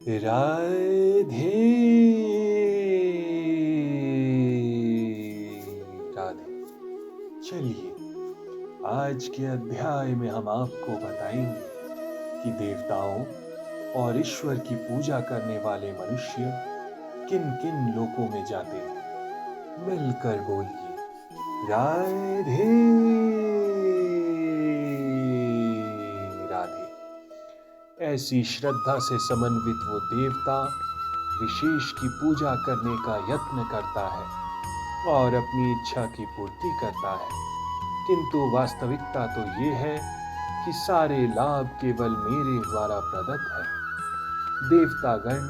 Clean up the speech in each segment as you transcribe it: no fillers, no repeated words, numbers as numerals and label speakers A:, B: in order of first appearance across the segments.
A: राधे राधे। चलिए, आज के अध्याय में हम आपको बताएंगे कि देवताओं और ईश्वर की पूजा करने वाले मनुष्य किन किन लोकों में जाते हैं। मिलकर बोलिए, राधे राधे। ऐसी श्रद्धा से समन्वित वो देवता विशेष की पूजा करने का यत्न करता है और अपनी इच्छा की पूर्ति करता है, किंतु वास्तविकता तो ये है कि सारे लाभ केवल मेरे द्वारा प्रदत्त है। देवतागण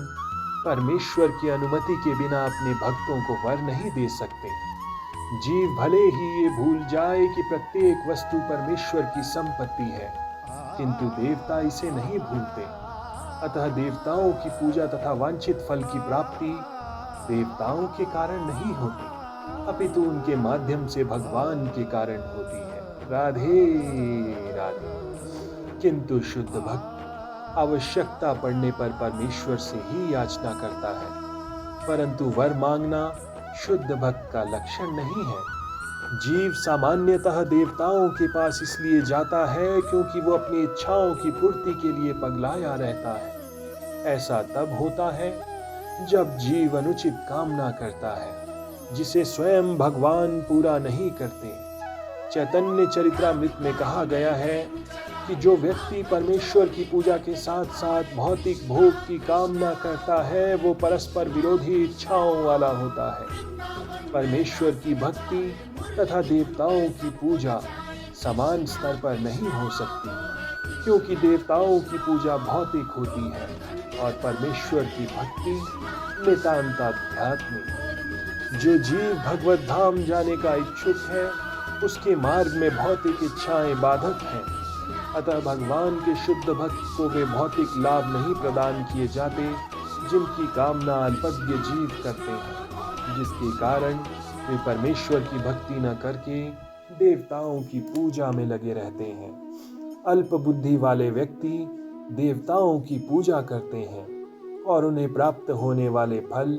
A: परमेश्वर की अनुमति के बिना अपने भक्तों को वर नहीं दे सकते। जीव भले ही ये भूल जाए कि प्रत्येक वस्तु परमेश्वर की संपत्ति है, किंतु देवता इसे नहीं भूलते। अतः देवताओं की पूजा तथा वांछित फल की प्राप्ति देवताओं के कारण नहीं होती, अपितु उनके माध्यम से भगवान के कारण होती है। राधे राधे। किंतु शुद्ध भक्त आवश्यकता पड़ने पर परमेश्वर से ही याचना करता है, परंतु वर मांगना शुद्ध भक्त का लक्षण नहीं है। जीव सामान्यतः देवताओं के पास इसलिए जाता है क्योंकि वो अपनी इच्छाओं की पूर्ति के लिए पगलाया रहता है। ऐसा तब होता है जब जीव अनुचित कामना करता है, जिसे स्वयं भगवान पूरा नहीं करते। चैतन्य चरित्रामृत में कहा गया है कि जो व्यक्ति परमेश्वर की पूजा के साथ साथ भौतिक भोग की कामना करता है, वो परस्पर विरोधी इच्छाओं वाला होता है। परमेश्वर की भक्ति तथा देवताओं की पूजा समान स्तर पर नहीं हो सकती, क्योंकि देवताओं की पूजा भौतिक होती है और परमेश्वर की भक्ति नितांत आध्यात्मिक। जो जीव भगवत धाम जाने का इच्छुक है, उसके मार्ग में भौतिक इच्छाएं बाधक हैं। अतः भगवान के शुद्ध भक्त को वे भौतिक लाभ नहीं प्रदान किए जाते जिनकी कामना अल्पज्ञ जीव करते हैं, जिसके कारण वे परमेश्वर की भक्ति न करके देवताओं की पूजा में लगे रहते हैं। अल्प बुद्धि वाले व्यक्ति देवताओं की पूजा करते हैं और उन्हें प्राप्त होने वाले फल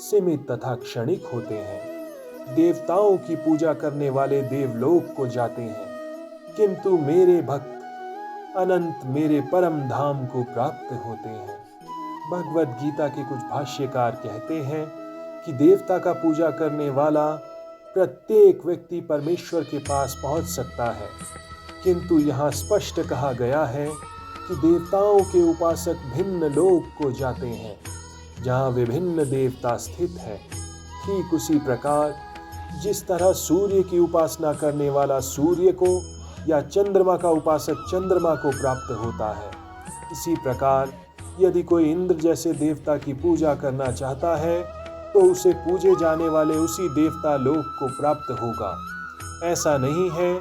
A: सीमित तथा क्षणिक होते हैं। देवताओं की पूजा करने वाले देवलोक को जाते हैं, किंतु मेरे भक्त अनंत मेरे परम धाम को प्राप्त होते हैं। भगवद गीता के कुछ भाष्यकार कहते हैं कि देवता का पूजा करने वाला प्रत्येक व्यक्ति परमेश्वर के पास पहुंच सकता है, किंतु यहाँ स्पष्ट कहा गया है कि देवताओं के उपासक भिन्न लोक को जाते हैं, जहाँ विभिन्न देवता स्थित है। ठीक उसी प्रकार जिस तरह सूर्य की उपासना करने वाला सूर्य को या चंद्रमा का उपासक चंद्रमा को प्राप्त होता है, इसी प्रकार यदि कोई इंद्र जैसे देवता की पूजा करना चाहता है तो उसे पूजे जाने वाले उसी देवता लोक को प्राप्त होगा। ऐसा नहीं है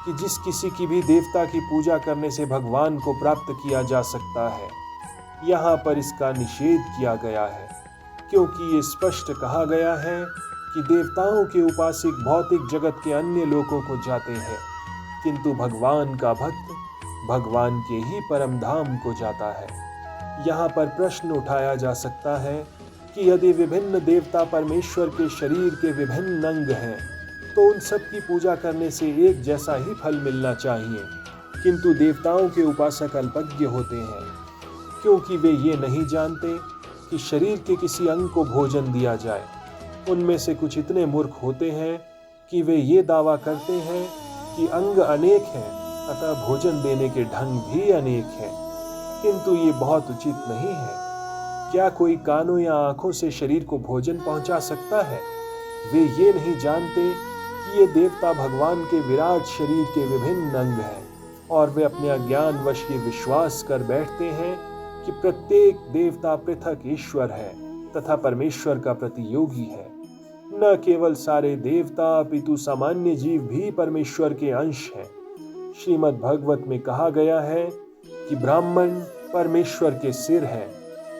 A: कि जिस किसी की भी देवता की पूजा करने से भगवान को प्राप्त किया जा सकता है। यहाँ पर इसका निषेध किया गया है, क्योंकि ये स्पष्ट कहा गया है कि देवताओं के उपासक भौतिक जगत के अन्य लोकों को जाते हैं, किंतु भगवान का भक्त भगवान के ही परम धाम को जाता है। यहाँ पर प्रश्न उठाया जा सकता है कि यदि विभिन्न देवता परमेश्वर के शरीर के विभिन्न अंग हैं, तो उन सब की पूजा करने से एक जैसा ही फल मिलना चाहिए, किंतु देवताओं के उपासक अल्पज्ञ होते हैं, क्योंकि वे ये नहीं जानते कि शरीर के किसी अंग को भोजन दिया जाए। उनमें से कुछ इतने मूर्ख होते हैं कि वे ये दावा करते हैं कि अंग अनेक हैं, अतः भोजन देने के ढंग भी अनेक हैं, किंतु ये बहुत उचित नहीं है। क्या कोई कानों या आंखों से शरीर को भोजन पहुंचा सकता है? वे ये नहीं जानते कि ये देवता भगवान के विराट शरीर के विभिन्न अंग हैं, और वे अपने अज्ञानवश ये विश्वास कर बैठते हैं कि प्रत्येक देवता पृथक ईश्वर है तथा परमेश्वर का प्रतियोगी है। न केवल सारे देवता अपितु सामान्य जीव भी परमेश्वर के अंश हैं। श्रीमद् भागवत में कहा गया है कि ब्राह्मण परमेश्वर के सिर हैं,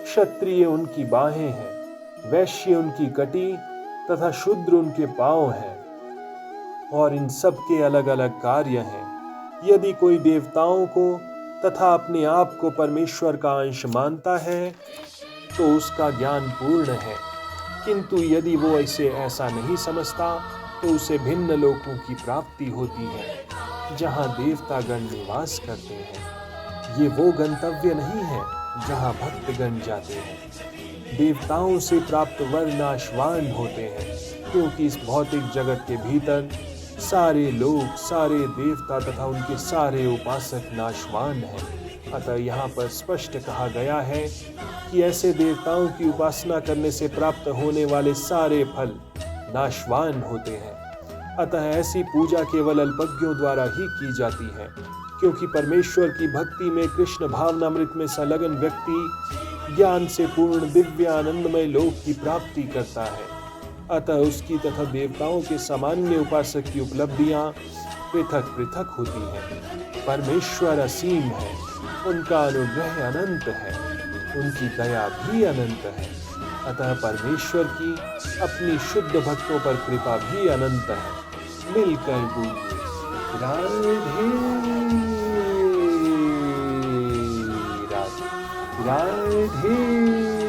A: क्षत्रिय उनकी बाहें हैं, वैश्य उनकी कटी तथा शूद्र उनके पांव हैं, और इन सब के अलग अलग कार्य हैं। यदि कोई देवताओं को तथा अपने आप को परमेश्वर का अंश मानता है, तो उसका ज्ञान पूर्ण है। किंतु यदि वो इसे ऐसा नहीं समझता तो उसे भिन्न लोकों की प्राप्ति होती है जहाँ देवतागण निवास करते हैं। ये वो गंतव्य नहीं है जहाँ भक्तगण जाते हैं। देवताओं से प्राप्त वर नाशवान होते हैं, क्योंकि इस भौतिक जगत के भीतर सारे लोग, सारे देवता तथा उनके सारे उपासक नाशवान हैं। अतः यहाँ पर स्पष्ट कहा गया है कि ऐसे देवताओं की उपासना करने से प्राप्त होने वाले सारे फल नाशवान होते हैं। अतः ऐसी पूजा केवल अल्पज्ञों द्वारा ही की जाती है, क्योंकि परमेश्वर की भक्ति में कृष्ण भावनामृत में संलग्न व्यक्ति ज्ञान से पूर्ण दिव्य आनंदमय लोक की प्राप्ति करता है। अतः उसकी तथा देवताओं के सामान्य उपासक की उपलब्धियां पृथक पृथक होती हैं। परमेश्वर असीम है, उनका अनुग्रह अनंत है, उनकी दया भी अनंत है। अतः परमेश्वर की अपनी शुद्ध भक्तों पर कृपा भी अनंत है। मिलकर बोलिए राधे राधे राधे।